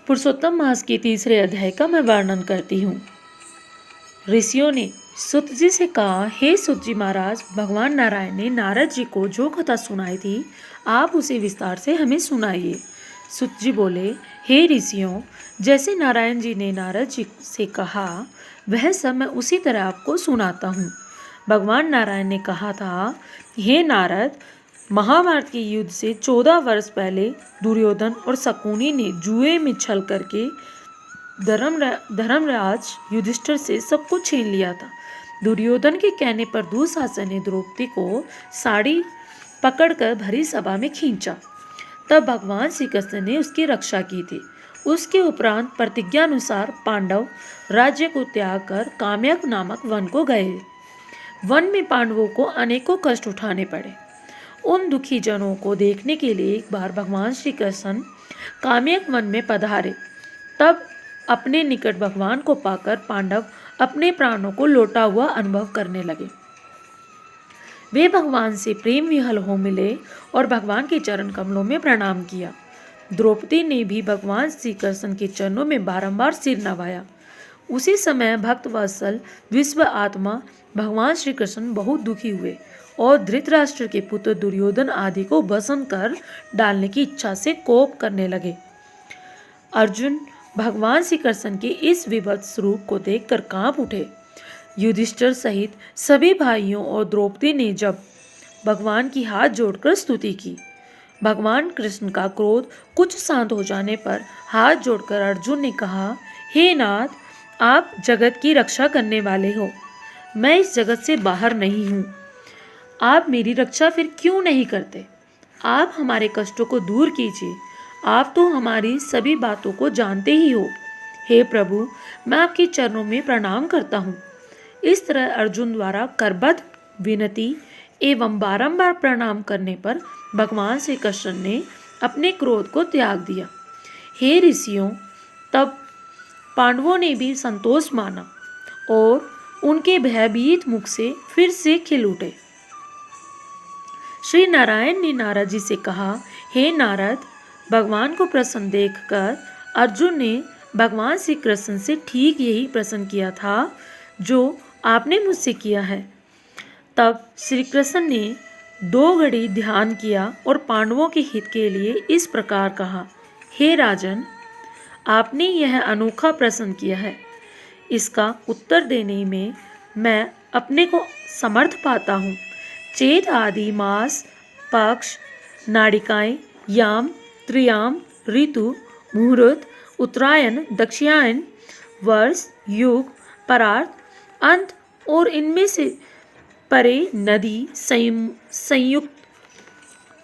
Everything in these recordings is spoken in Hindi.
पुरुषोत्तम मास के तीसरे अध्याय का मैं वर्णन करती हूँ। ऋषियों ने सुत जी से कहा, हे सुत जी महाराज, भगवान नारायण ने नारद जी को जो कथा सुनाई थी, आप उसे विस्तार से हमें सुनाइए। सुत जी बोले, हे ऋषियों, जैसे नारायण जी ने नारद जी से कहा, वह सब मैं उसी तरह आपको सुनाता हूँ। भगवान नारायण ने कहा था, हे नारद, महाभारत के युद्ध से 14 वर्ष पहले दुर्योधन और शकुनी ने जुए में छल करके धर्मराज युधिष्ठिर से सब कुछ छीन लिया था। दुर्योधन के कहने पर दुशासन ने द्रौपदी को साड़ी पकड़कर भरी सभा में खींचा। तब भगवान श्री कृष्ण ने उसकी रक्षा की थी। उसके उपरांत प्रतिज्ञानुसार पांडव राज्य को त्याग कर काम्यक नामक वन को गए। वन में पांडवों को अनेकों कष्ट उठाने पड़े। उन दुखी जनों को देखने के लिए एक बार भगवान श्री कृष्ण काम्यक वन में पधारे। तब अपने निकट भगवान को पाकर पांडव अपने प्राणों को लौटा हुआ अनुभव करने लगे। वे भगवान से प्रेम विहल हो मिले और भगवान के चरण कमलों में प्रणाम किया। द्रौपदी ने भी भगवान श्री कृष्ण के चरणों में बारंबार सिर नवाया। उसी समय भक्त वत्सल विश्व आत्मा भगवान श्री कृष्ण बहुत दुखी हुए और धृतराष्ट्र के पुत्र दुर्योधन आदि को भस्म कर डालने की इच्छा से कोप करने लगे। अर्जुन भगवान श्री कृष्ण के इस विभत्स रूप को देखकर कांप उठे। युधिष्ठिर सहित सभी भाइयों और द्रौपदी ने जब भगवान की हाथ जोड़कर स्तुति की, भगवान कृष्ण का क्रोध कुछ शांत हो जाने पर हाथ जोड़कर अर्जुन ने कहा, हे नाथ, आप जगत की रक्षा करने वाले हो। मैं इस जगत से बाहर नहीं हूँ। आप मेरी रक्षा फिर क्यों नहीं करते? आप हमारे कष्टों को दूर कीजिए। आप तो हमारी सभी बातों को जानते ही हो। हे प्रभु, मैं आपके चरणों में प्रणाम करता हूँ। इस तरह अर्जुन द्वारा करबद्ध विनती एवं बारंबार प्रणाम करने पर भगवान श्री कृष्ण ने अपने क्रोध को त्याग दिया। हे ऋषियों, तब पांडवों ने भी संतोष माना और उनके भयभीत मुख से फिर से खिल उठे। श्री नारायण ने नारद जी से कहा, हे नारद, भगवान को प्रसन्न देखकर अर्जुन ने भगवान श्री कृष्ण से ठीक यही प्रश्न किया था जो आपने मुझसे किया है। तब श्री कृष्ण ने 2 घड़ी ध्यान किया और पांडवों के हित के लिए इस प्रकार कहा, हे राजन, आपने यह अनोखा प्रश्न किया है। इसका उत्तर देने में मैं अपने को समर्थ पाता हूँ। चैत आदि मास, पक्ष, नाड़िकाएँ, याम, त्रियाम, ऋतु, मुहूर्त, उत्तरायण, दक्षिणायन, वर्ष, युग, परार्थ, अंत और इनमें से परे नदी, संयुक्त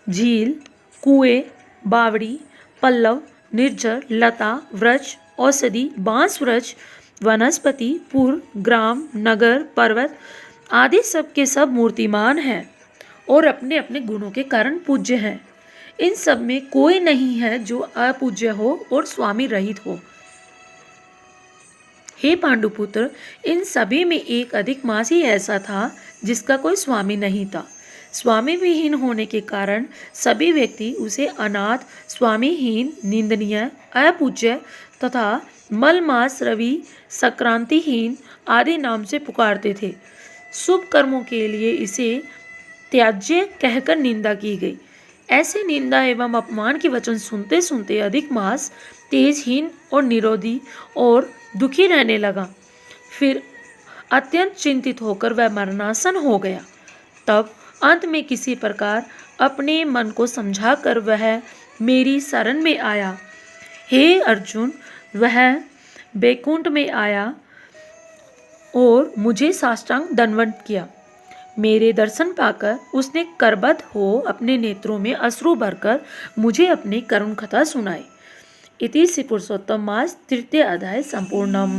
झील, कुएं, बावड़ी, पल्लव, निर्जर, लता, वृक्ष, औषधि, बांस वृक्ष, वनस्पति, पुर, ग्राम, नगर, पर्वत आदि सब के सब मूर्तिमान हैं और अपने अपने गुणों के कारण पूज्य हैं। इन सब में कोई नहीं है जो अपूज्य हो और स्वामी रहित हो। हे पांडुपुत्र, इन सभी में एक अधिक मास ही ऐसा था जिसका कोई स्वामी नहीं था। स्वामी विहीन होने के कारण सभी व्यक्ति उसे अनाथ, स्वामीहीन, निंदनीय, अपूज्य तथा मलमास, रवि, संक्रांतिहीन आदि नाम से पुकारते थे। शुभ कर्मों के लिए इसे त्याज्य कहकर निंदा की गई। ऐसे निंदा एवं अपमान के वचन सुनते सुनते अधिक मास तेजहीन और निरोधी और दुखी रहने लगा। फिर अत्यंत चिंतित होकर वह मरणासन हो गया। तब अंत में किसी प्रकार अपने मन को समझाकर वह मेरी शरण में आया। हे अर्जुन, वह बैकुंठ में आया और मुझे साष्टांग दंडवत किया। मेरे दर्शन पाकर उसने करबद्ध हो अपने नेत्रों में अश्रु भरकर मुझे अपनी करुण कथा सुनाई। इति श्री पुरुषोत्तम मास तृतीय अध्याय संपूर्णम।